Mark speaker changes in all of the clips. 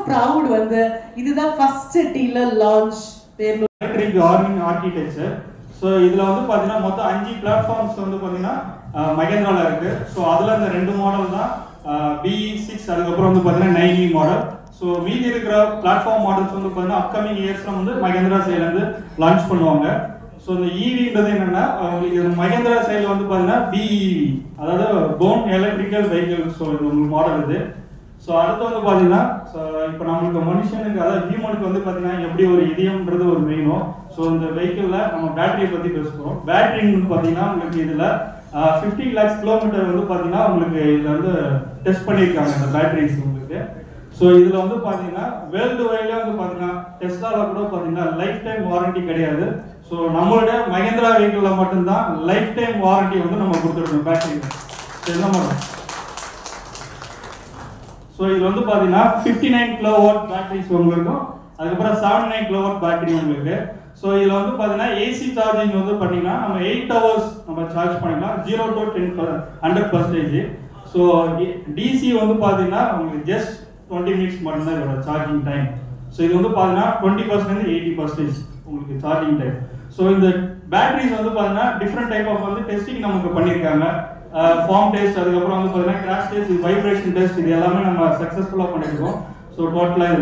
Speaker 1: proud வந்து இதுதான் first dealer launch
Speaker 2: electric arming architecture. So இதில் வந்து பார்த்தீங்கன்னா மொத்தம் 5 பிளாட்ஃபார்ம்ஸ் வந்து பார்த்தீங்கன்னா மகேந்திராவில் இருக்குது. ஸோ அதில் இந்த 2 மாடல் தான் BE6, அதுக்கப்புறம் வந்து பார்த்தீங்கன்னா 9E மாடல். ஸோ மீதி இருக்கிற பிளாட்ஃபார்ம் மாடல்ஸ் வந்து பார்த்தீங்கன்னா அப்கமிங் இயர்ஸில் வந்து மகேந்திரா சைட்லேருந்து லான்ச் பண்ணுவாங்க. ஸோ இந்த ஈவின்றது என்னென்னா உங்களுக்கு மகேந்திரா சைடில் வந்து பார்த்தீங்கன்னா BEV, அதாவது போன் எலக்ட்ரிக்கல் வெஹிக்கிள். ஸோ இது உங்களுக்கு மாடல் இது. ஸோ அடுத்து வந்து பார்த்தீங்கன்னா இப்போ நம்மளுக்கு மனுஷனுக்கு அதாவது ஹியூமனுக்கு வந்து பார்த்தீங்கன்னா எப்படி ஒரு இதயம்ன்றது ஒரு மெயினும். ஸோ இந்த வெஹிக்கிளில் நம்ம பேட்டரியை பற்றி பேசுகிறோம். பேட்டரின்னு வந்து பார்த்தீங்கன்னா உங்களுக்கு இதில் 15 lakhs கிலோமீட்டர் வந்து பார்த்தீங்கன்னா உங்களுக்கு இதில் வந்து டெஸ்ட் பண்ணியிருக்காங்க இந்த பேட்டரிஸ் உங்களுக்கு. ஸோ இதில் வந்து பார்த்தீங்கன்னா வேர்ல்டு வைட்ல வந்து பார்த்தீங்கன்னா டெஸ்லாவில் கூட பார்த்தீங்கன்னா லைஃப் டைம் வாரண்டி கிடையாது. ஸோ நம்மளுடைய மகேந்திரா வெஹிக்கிளில் மட்டும்தான் லைஃப் டைம் வாரண்டி வந்து நம்ம கொடுத்துருக்கோம் பேட்டரியில். ஸோ என்ன பண்ணுறோம்? ஸோ இது வந்து பார்த்தீங்கன்னா 59 kW பேட்டரிஸ் உங்களுக்கும், அதுக்கப்புறம் 79 kW பேட்டரி உங்களுக்கு. ஸோ இதில் வந்து பார்த்தீங்கன்னா ஏசி சார்ஜிங் வந்து பார்த்தீங்கன்னா நம்ம 8 hours நம்ம சார்ஜ் பண்ணிக்கலாம் 0 to 100%. ஸோ DC வந்து பார்த்தீங்கன்னா உங்களுக்கு ஜஸ்ட் 20 minutes மட்டும்தான் இதோட சார்ஜிங் டைம். ஸோ இது வந்து பார்த்தீங்கன்னா 20% 80% உங்களுக்கு சார்ஜிங் டைம். ஸோ இந்த பேட்டரிஸ் வந்து பார்த்தீங்கன்னா டிஃப்ரெண்ட் டைப் ஆஃப் வந்து டெஸ்டிங் நமக்கு பண்ணியிருக்காங்க. ஃபார்ம் டெஸ்ட், அதுக்கப்புறம் வந்து பார்த்தீங்கன்னா கிராஷ் டெஸ்ட், வைப்ரேஷன் டெஸ்ட், இது எல்லாமே நம்ம சக்ஸஸ்ஃபுல்லாக பண்ணியிருக்கோம். ஸோ டோட்டலாக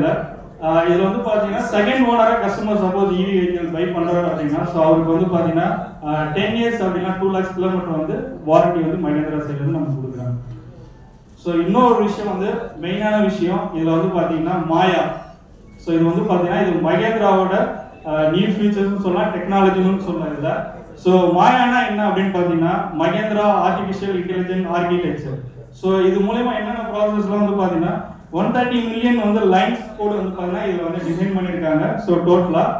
Speaker 2: இதில் வந்து பார்த்தீங்கன்னா செகண்ட் ஓனராக customer suppose EV vehicle buy பண்ணுறாரு அப்படின்னா ஸோ அவருக்கு வந்து பார்த்தீங்கன்னா 10 years அப்படின்னா 2 lakhs கிலோமீட்டர் வந்து வாரண்டி வந்து மகேந்திரா சைட்லேருந்து நம்ம கொடுக்குறாங்க. ஸோ இன்னொரு விஷயம் வந்து மெயினான விஷயம் இதில் வந்து பார்த்தீங்கன்னா மாயா. ஸோ இது வந்து பார்த்தீங்கன்னா இது மகேந்திராவோட நியூ ஃபியூச்சர்ஸ்னு சொல்லலாம், டெக்னாலஜின்னு சொல்லலாம் இதில். ஸோ மாயானா என்ன அப்படின்னு பார்த்தீங்கன்னா Mahindra artificial intelligent architecture. So இது மூலமா என்னென்ன ப்ராசஸ்லாம் வந்து பார்த்தீங்கன்னா 130 million வந்து லைன்ஸ் கோடு வந்து பார்த்தீங்கன்னா இதில் வந்து டிசைன் பண்ணியிருக்காங்க. ஸோ டோட்டலாக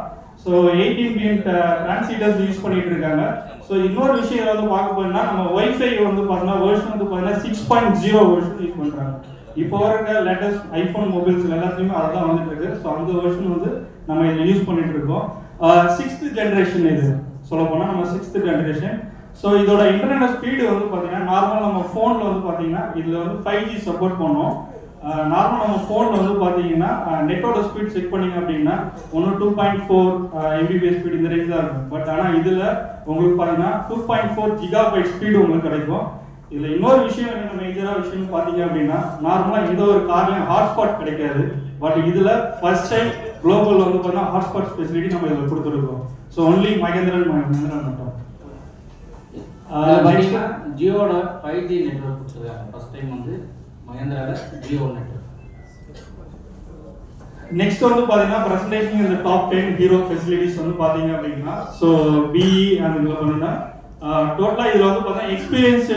Speaker 2: 18 billion டிரான்சிட்டர்ஸ் யூஸ் பண்ணிட்டு இருக்காங்க. ஸோ இன்னொரு விஷயம் இதில் வந்து பார்க்க போனா நம்ம வைஃபை வந்து பார்த்தீங்கன்னா வெர்ஷன் வந்து பார்த்தீங்கன்னா 6.0 வெர்ஷன் யூஸ் பண்ணுறாங்க. இப்போ இருக்க லேட்டஸ்ட் ஐஃபோன் மொபைல்ஸ் எல்லாத்துலேயுமே அதெல்லாம் வந்துட்டு இருக்கு. ஸோ அந்த வெர்ஷன் வந்து நம்ம இதில் யூஸ் பண்ணிட்டு இருக்கோம். 6th generation இது சொல்ல போனால் நம்ம 6th generation. ஸோ இதோட இன்டர்நெட் ஸ்பீடு வந்து பார்த்தீங்கன்னா நார்மல் நம்ம ஃபோனில் வந்து பார்த்தீங்கன்னா இதில் வந்து 5G சப்போர்ட் பண்ணோம். நார்மல் நம்ம ஃபோனில் வந்து பார்த்தீங்கன்னா நெட்டோட ஸ்பீட் செக் பண்ணிங்க அப்படின்னா 2.4 Mbps ஸ்பீட் இந்த ரேஞ்ச் தான் இருக்கும். பட் ஆனால் இதில் உங்களுக்கு பார்த்தீங்கன்னா 2.4 GB ஸ்பீடு உங்களுக்கு கிடைக்கும். இதில் இன்னொரு விஷயம் என்ன மேஜராக விஷயம் பார்த்தீங்க அப்படின்னா நார்மலாக எந்த ஒரு கார்லையும் ஹாட்ஸ்பாட் கிடைக்காது. பட் இதில் ஃபர்ஸ்ட் டைம் குளோபல் வந்து பார்த்தீங்கன்னா ஹாட்ஸ்பாட் ஃபெசிலிட்டி நம்ம இதில் கொடுத்துருக்கோம். ஸோ ஒன்லி மகேந்திரா மட்டும்.
Speaker 3: ஜியோட 5G நெட்வொர்க் கொடுத்துருக்காங்க ஃபர்ஸ்ட் டைம் வந்து மகேந்திராவில் ஜியோ நெட்வொர்க்.
Speaker 2: நெக்ஸ்ட் வந்து பார்த்தீங்கன்னா பிரசன்டேஷன் இந்த டாப் 10 ஹீரோ ஃபெசிலிட்டிஸ் வந்து பார்த்தீங்க அப்படின்னா ஸோ BE அந்த இதில் பார்த்தீங்கன்னா டோட்டலாக இதில் வந்து பார்த்தீங்கன்னா experience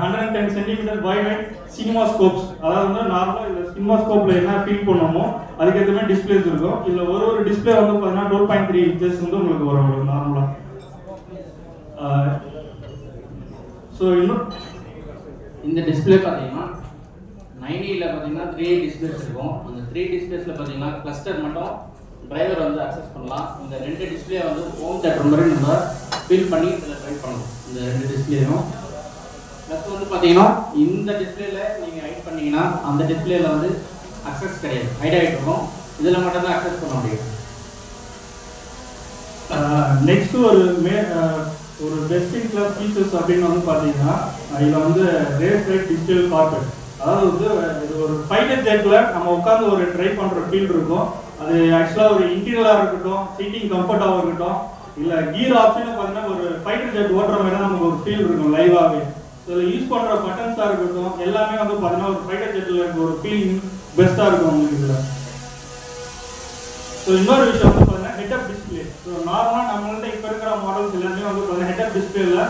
Speaker 2: 110 cm wide cinema scopes, அதாவது வந்து நார்மலாக இதில் சினிமா ஸ்கோப்பில் என்ன ஃபீல் பண்ணணுமோ அதுக்கேற்ற மாதிரி டிஸ்பிளேஸ் இருக்கும். இதில் ஒரு டிஸ்பிளே வந்து பார்த்தீங்கன்னா 12.3 inches வந்து உங்களுக்கு வரும் நார்மலாக. ஸோ இன்னும்
Speaker 3: இந்த டிஸ்பிளே பார்த்தீங்கன்னா 90ல் பார்த்தீங்கன்னா 3 டிஸ்பிளேஸ் இருக்கும். அந்த 3 டிஸ்பிளேஸில் பார்த்தீங்கன்னா கிளஸ்டர் மட்டும் டிரைவர் வந்து அக்சஸ் பண்ணலாம். இந்த 2 டிஸ்பிளே வந்து ஹோம் தேட்டர் மாதிரி நம்ம ஃபில் பண்ணி இதில் ட்ரைவ் பண்ணலாம். இந்த 2 டிஸ்பிளேயும் ப்ளஸ் வந்து பார்த்தீங்கன்னா இந்த டிஸ்பிளேல நீங்கள் ஹைட் பண்ணீங்கன்னா அந்த டிஸ்பிளேல வந்து அக்சஸ் கிடையாது, ஹைட் ஆகிட்டு இருக்கும். இதில் மட்டும் தான் அக்சஸ் பண்ண முடியும்.
Speaker 2: நெக்ஸ்ட் ஒரு பெஸ்ட் இன் கிளாஸ் ஃபீச்சர்ஸ் அப்படின்னு வந்து பார்த்தீங்கன்னா இதில் வந்து ரேஸ் ரைட் டிஜிட்டல் கார்பெட், அதாவது வந்து இது ஒரு ஃபைட்டர் ஜெட்டில் நம்ம உட்காந்து ஒரு ட்ரை பண்ணுற ஃபீல் இருக்கும். அது ஆக்சுவலாக ஒரு இன்டீரியராக இருக்கட்டும், சீட்டிங் கம்ஃபர்ட்டாக இருக்கட்டும், இல்லை கீர் ஆப்ஷனும் பார்த்தீங்கன்னா ஒரு ஃபைட்டர் ஜெட் ஓட்டுற மாதிரி தான் நமக்கு ஒரு ஃபீல் இருக்கும் லைவாகவே. ஸோ இதில் யூஸ் பண்ணுற பட்டன்ஸாக இருக்கட்டும் எல்லாமே வந்து பார்த்தீங்கன்னா ஒரு ஃபைட்டர் ஜெட்டில் இருக்க ஒரு ஃபீலிங் பெஸ்ட்டாக இருக்கும் உங்களுக்கு இதில். ஸோ இன்னொரு விஷயம் வந்து பார்த்தீங்கன்னா ஹெட்அப் டிஸ்பிளே. ஸோ நார்மலாக நம்மள்ட்ட இப்போ இருக்கிற மாடல்ஸ் எல்லாமே வந்து பார்த்தீங்கன்னா ஹெட்அப் டிஸ்பிளேல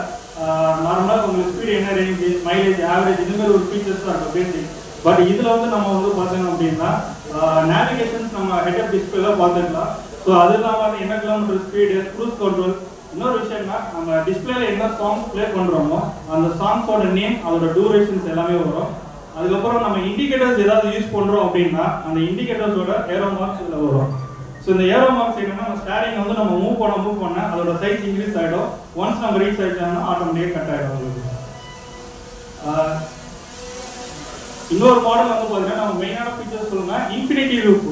Speaker 2: நார்மலாக உங்களுக்கு ஸ்பீட் என்ன ரேஞ்சு, மைலேஜ், ஆவரேஜ் இந்த மாதிரி ஒரு ஃபீச்சர்ஸ் தான் இருக்கும் பேசிக். பட் இதில் வந்து நம்ம வந்து பார்த்தோம் அப்படின்னா நேவிகேஷன்ஸ் நம்ம ஹெட்அப் டிஸ்பிளேல பார்த்துக்கலாம். ஸோ அது இல்லாமல் என்ன கிலோமீட்டர் ஸ்பீடு, க்ரூஸ் கண்ட்ரோல். இன்னொரு விஷயம்னா நம்ம டிஸ்பிளேல என்ன சாங்ஸ் ப்ளே பண்ணுறோமோ அந்த சாங்ஸோட நேம், அதோட டூரேஷன்ஸ் எல்லாமே வரும். அதுக்கப்புறம் நம்ம இண்டிகேட்டர்ஸ் ஏதாவது யூஸ் பண்ணுறோம் அப்படின்னா அந்த இண்டிகேட்டர்ஸோட ஏரோ மார்க்ஸ் இதில் வரும். ஸோ இந்த ஏரோ மார்க்ஸ் என்னன்னா நம்ம ஸ்டாரிங் வந்து நம்ம மூவ் பண்ண அதோட சைஸ் இன்க்ரீஸ் ஆகிடும். ஒன்ஸ் நம்ம ரீச் ஆகிட்டோம்னா ஆட்டோமேட்டிக்காக கட் ஆகிடும் உங்களுக்கு. ஸோ இன்னொரு மாடல் வந்து பார்த்தீங்கன்னா நம்ம மெயினான ஃபீச்சர்ஸ் சொல்லணும்னா infinity roof.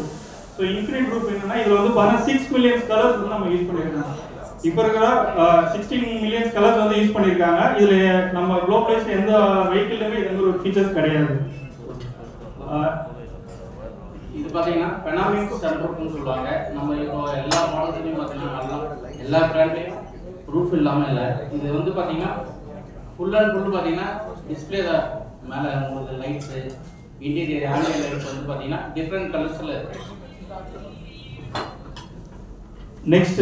Speaker 2: So infinite roof என்னன்னா இதில் வந்து பார்த்தீங்கன்னா 6 மில்லியன் கலர்ஸ் வந்து நம்ம யூஸ் பண்ணியிருக்காங்க. இப்போ இருக்கிற 16 மில்லியன் கலர்ஸ் வந்து யூஸ் பண்ணியிருக்காங்க. இதில் நம்ம குளோபலைஸ் எந்த வெஹிக்கிள்லையுமே இது ஒரு ஃபீச்சர்ஸ் கிடையாது.
Speaker 3: இது பார்த்தீங்கன்னா பெனாமிக் சன்ரூஃப்னு சொல்லுவாங்க. நம்ம இப்போ எல்லா மாடல்ஸ்லையும் பார்த்தீங்கன்னா நல்லா எல்லா பிராண்ட்லையும் ரூஃப் இல்லாமல் இல்லை. இது வந்து பார்த்தீங்கன்னா ஃபுல் அண்ட் ஃபுல் பார்த்தீங்கன்னா டிஸ்பிளே தான். மேலே உங்களுக்கு லைட்ஸு இன்டீரியர் ஆன்லைன் லைட்ஸ் வந்து பார்த்தீங்கன்னா டிஃப்ரெண்ட் கலர்ஸில் இருக்கு.
Speaker 2: நெக்ஸ்ட்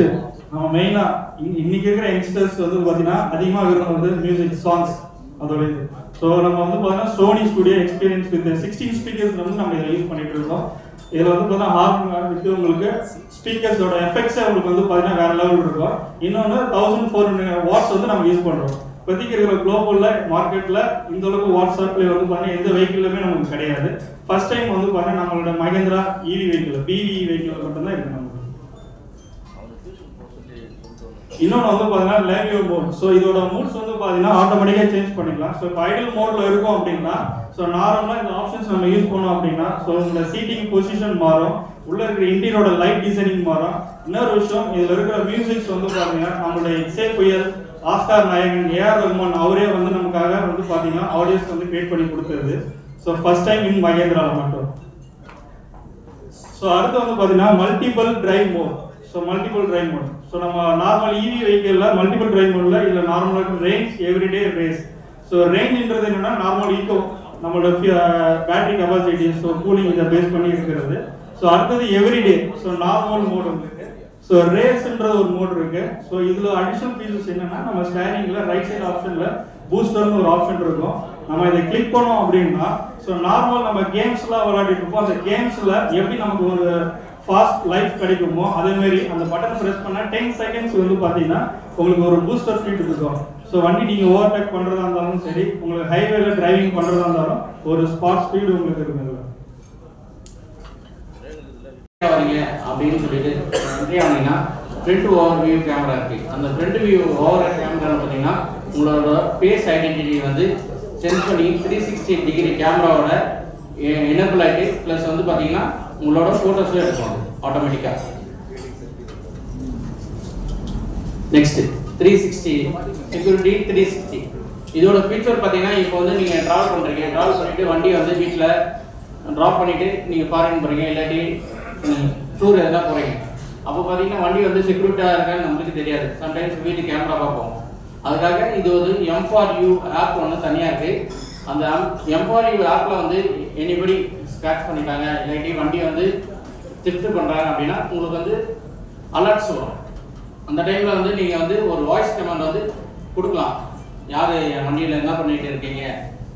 Speaker 2: நம்ம மெயினாக இன்னைக்கு இருக்கிற யங்ஸ்டர்ஸ் வந்து பார்த்தீங்கன்னா அதிகமாக விரும்புறது மியூசிக் சாங்ஸ் அதோட இது. ஸோ நம்ம வந்து பார்த்தீங்கன்னா Sony studio experience with 16 speakers வந்து நம்ம இதில் யூஸ் பண்ணிட்டு இருக்கோம். இதில் வந்து பார்த்தீங்கன்னா ஹார்ன் வித் உங்களுக்கு ஸ்பீக்கர்ஸோட எஃபெக்ட்ஸே உங்களுக்கு வந்து பார்த்தீங்கன்னா வேற லெவல் இருக்கும். இன்னொன்று 1400 வாட்ஸ் வந்து நம்ம யூஸ் பண்ணுறோம். இப்போதைக்கு இருக்கிற குளோபலில் மார்க்கெட்டில் இந்த அளவுக்கு வாட்ஸ்அப்ல வந்து பார்த்தீங்கன்னா எந்த வெஹிக்கிளுமே நமக்கு கிடையாது. ஃபர்ஸ்ட் டைம் வந்து பார்த்தீங்கன்னா நம்மளோட Mahindra EV vehicle PV vehicle மட்டும்தான் இருக்கு நமக்கு. இன்னொன்று வந்து பார்த்தீங்கன்னா லேவியோ மோட். ஸோ இதோட மூட்ஸ் வந்து பார்த்தீங்கன்னா ஆட்டோமேட்டிக்காக சேஞ்ச் பண்ணிக்கலாம். ஸோ இப்போ ஐடல் மோடில் இருக்கும் அப்படின்னா ஸோ நார்மலாக இந்த ஆப்ஷன்ஸ் நம்ம யூஸ் பண்ணோம் அப்படின்னா ஸோ இந்த சீட்டிங் பொசிஷன் மாறும், உள்ள இருக்கிற இன்டீரியரோட லைட் டிசைனிங் மாறும். இன்னொரு விஷயம் இதில் இருக்கிற மியூசிக்ஸ் வந்து பார்த்தீங்கன்னா நம்மளுடைய இசை புயல் ஆஸ்கார் நாயகன் ஏஆர் ரஹ்மான் அவரே வந்து நமக்காக வந்து பார்த்தீங்கன்னா ஆடியோஸ் வந்து கிரியேட் பண்ணி கொடுத்தது. ஸோ ஃபர்ஸ்ட் டைம் இன் மகேந்திராவில் மட்டும். ஸோ அடுத்து வந்து பார்த்தீங்கன்னா multiple drive mode. So multiple drive mode. So நம்ம நார்மல் இவி வெஹிக்கிளில் மல்டிபிள் டிரைவ் மோடில் இல்லை நார்மலாக ரேஞ்ச் எவ்ரிடே ரேஸ். ஸோ ரேஞ்சுன்றது என்னன்னா நார்மல் ஈக்கோ நம்மளோட பேட்டரி கெப்பாசிட்டி ஸோ கூலிங் இதை பேஸ் பண்ணி இருக்கிறது. ஸோ அடுத்தது எவ்ரிடே. ஸோ நார்மல் மோட் வந்து ஸோ ரேஸ்ன்றது ஒரு மோட் இருக்கு. ஸோ இதில் அடிஷனல் ஃபீச்சர்ஸ் என்னன்னா நம்ம ஸ்டேரிங்கில் ரைட் சைடு ஆப்ஷனில் பூஸ்டர்னு ஒரு ஆப்ஷன் இருக்கும். நம்ம இதை கிளிக் பண்ணோம் அப்படின்னா ஸோ நார்மல் நம்ம கேம்ஸ்லாம் விளையாடிட்டு இருப்போம். அந்த கேம்ஸில் எப்படி நமக்கு ஒரு ஃபாஸ்ட் லைஃப் கிடைக்குமோ அதே மாதிரி அந்த பட்டன் ப்ரெஸ் பண்ணால் 10 செகண்ட்ஸ் வந்து பார்த்தீங்கன்னா உங்களுக்கு ஒரு பூஸ்டர் ஃபீட் இருக்கும். ஸோ வண்டி நீங்கள் ஓவர்டேக் பண்ணுறதா இருந்தாலும் சரி, உங்களுக்கு ஹைவேல டிரைவிங் பண்ணுறதா இருந்தாலும் ஒரு ஸ்பாட் ஸ்பீடு உங்களுக்கு இருக்குது.
Speaker 3: வரீங்க அப்படின்னு சொல்லிட்டு என்ட்ரி ஆனீங்கன்னா ஃப்ரண்ட் ஓவர் வியூ கேமரா இருக்கு. அந்த ஃப்ரண்ட் வியூ ஓவர் கேமரா பார்த்தீங்கன்னா உங்களோட ஃபேஸ் ஐடென்டிட்டி வந்து சென்ஸ் பண்ணி 360 டிகிரி கேமராவோட எனேபிள் ஆகிட்டு ப்ளஸ் வந்து பார்த்தீங்கன்னா உங்களோட ஃபோட்டோஸும் எடுக்கும் ஆட்டோமேட்டிக்காக. நெக்ஸ்ட் 360 செக்யூரிட்டி 360 இதோட ஃபீச்சர் பார்த்தீங்கன்னா இப்போ வந்து நீங்கள் ட்ராவல் பண்ணுறீங்க, ட்ராவல் பண்ணிட்டு வண்டியை வந்து வீட்டில் ட்ராப் பண்ணிவிட்டு நீங்கள் ஃபாரின் போகிறீங்க இல்லாட்டி டூர் எதாவது போகிறீங்க. அப்போ பார்த்தீங்கன்னா வண்டி வந்து செக்யூரிட்டியாக இருக்கான்னு நம்மளுக்கு தெரியாது. சம்டைம்ஸ் வீட்டு கேமரா பார்ப்போம். அதுக்காக இது ஒரு M4U ஆப் ஒன்று தனியாக இருக்குது. அந்த M4U ஆப்பில் வந்து எனிபடி ஸ்க்ராட்ச் பண்ணிட்டாங்க இல்லாட்டி வண்டி வந்து திருட்டு பண்ணுறாங்க அப்படின்னா உங்களுக்கு வந்து அலர்ட்ஸ் வரும். அந்த டைமில் வந்து நீங்கள் வந்து ஒரு வாய்ஸ் கமெண்ட் வந்து கொடுக்கலாம். யார் என் வண்டியில் என்ன பண்ணிகிட்டு இருக்கீங்க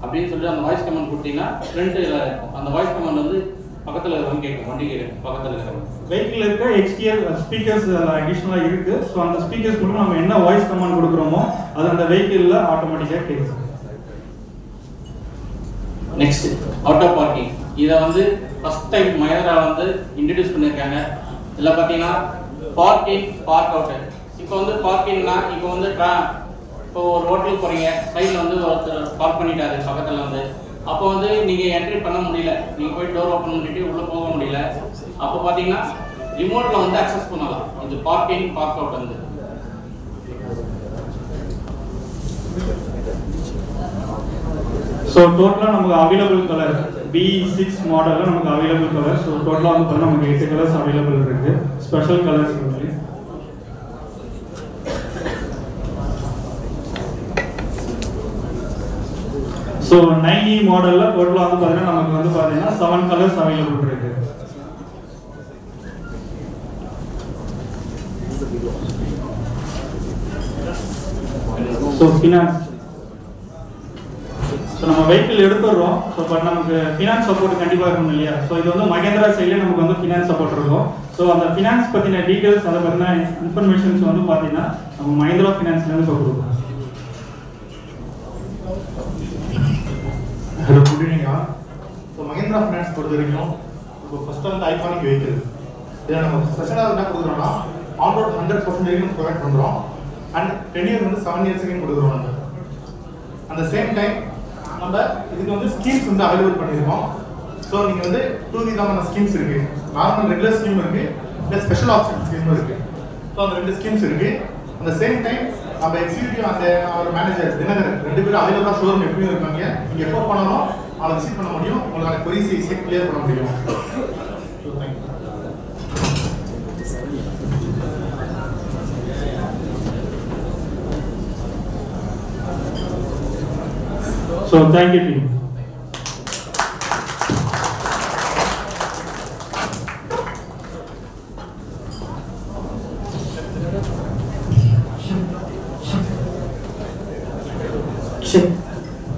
Speaker 3: அப்படின்னு சொல்லிட்டு அந்த வாய்ஸ் கமெண்ட் கொடுத்தீங்கன்னா ஃப்ரண்ட்டில் இருக்கும். அந்த வாய்ஸ் கமெண்ட் வந்து பக்கத்தில் இருக்கிறவங்க கேட்கும், வண்டிக்கு பக்கத்தில் இருக்கிறவங்க.
Speaker 2: வெஹிக்கிள் இருக்க எக்ஸ்டிஆர் ஸ்பீக்கர்ஸ் அடிஷ்னலாக இருக்குது. ஸோ அந்த ஸ்பீக்கர்ஸ் மட்டும் நம்ம என்ன வாய்ஸ் கமெண்ட் கொடுக்குறோமோ அது அந்த வெஹிக்கிளில் ஆட்டோமேட்டிக்காக கேட்கும்.
Speaker 3: Next auto parking. இதை வந்து ஃபர்ஸ்ட் டைம் மகேந்திரா வந்து இன்ட்ரடியூஸ் பண்ணியிருக்காங்க. இதில் பார்த்தீங்கன்னா பார்க்கிங் பார்க் அவுட்டு. இப்போ வந்து பார்க்கிங்னா இப்போ வந்து இப்போ ஒரு ஹோட்டலுக்கு போகிறீங்க, சைடில் வந்து ஒருத்தர் பார்க் பண்ணிட்டாரு பக்கத்தில் வந்து. அப்போ வந்து நீங்கள் என்ட்ரி பண்ண முடியல, நீங்கள் போய் டோர் ஓப்பன் பண்ணிட்டு உள்ளே போக முடியல. அப்போ பார்த்தீங்கன்னா ரிமோட்டில் வந்து அக்சஸ் பண்ணலாம். இது பார்க்கிங் பார்க் அவுட் வந்து.
Speaker 2: ஸோ டோட்டலாக நமக்கு அவைலபிள் கலர் B6 மாடலில் நமக்கு அவைலபிள் கலர். ஸோ டோட்டலாக வந்து பார்த்தீங்கன்னா நமக்கு 8 கலர்ஸ் அவைலபிள் இருக்குது. ஸ்பெஷல் கலர்ஸ் இருக்கு. ஸோ 90 மாடலில் டோட்டலாக வந்து பார்த்தீங்கன்னா நமக்கு வந்து பார்த்தீங்கன்னா 7 கலர்ஸ் அவைலபிள் இருக்கு. So finance. ஸோ நம்ம வெஹிக்கிள் எடுத்துடுறோம். ஸோ பட் நமக்கு ஃபினான்ஸ் சப்போர்ட் கண்டிப்பாக இருக்கணும் இல்லையா? ஸோ இது வந்து மகேந்திரா சைட்லேயே நமக்கு வந்து ஃபினான்ஸ் சப்போர்ட் இருக்கும். ஸோ அந்த ஃபினான்ஸ் பற்றின டீட்டெயில்ஸ் அதை பற்றின இன்ஃபர்மேஷன்ஸ் வந்து பார்த்தீங்கன்னா நம்ம மகேந்திரா ஃபினான்ஸ்லேருந்து இப்போ கொடுக்குறோம்.
Speaker 4: Hello, good evening all. So Mahindra finance பொறுத்த வரைக்கும் இப்போ ஃபர்ஸ்ட் வந்து ஐகானிக் வெஹிக்கிள். இதில் நம்ம ஸ்பெஷலாக என்ன கொடுக்குறோம்னா ஆன்ரோட் 100% ப்ரொவைட் பண்ணுறோம். அண்ட் 10 இயர்ஸ் வந்து 7 இயர்ஸ் கொடுக்குறோம். நம்ம அந்த சேம் டைம் நம்ம இதுக்கு வந்து ஸ்கீம்ஸ் வந்து அவைலபிள் பண்ணியிருக்கோம். ஸோ நீங்கள் வந்து 2 விதமான ஸ்கீம்ஸ் இருக்கு. நார்மல் ரெகுலர் ஸ்கீம் இருக்கு, ப்ளஸ் ஸ்பெஷல் ஆப்ஷன் ஸ்கீம் இருக்கு. ஸோ அந்த 2 ஸ்கீம்ஸ் இருக்கு. அந்த சேம் டைம் நம்ம எக்ஸிக்யூட்டிவ் அந்த அவர் மேனேஜர் தினகர் 2 பேரும் அவைலபிளாக ஷோரூம் எப்பயும் இருக்காங்க. நீங்கள் எப்போ பண்ணாலும் அவளை விசிட் பண்ண முடியும், உங்களுக்கான கொரிஸ் ஈஸியாக கிளியர் பண்ண முடியும். So thank you.
Speaker 2: So thank you team.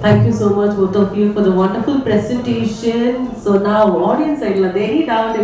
Speaker 1: Thank you so much both of you for the wonderful presentation. So now audience side, any doubt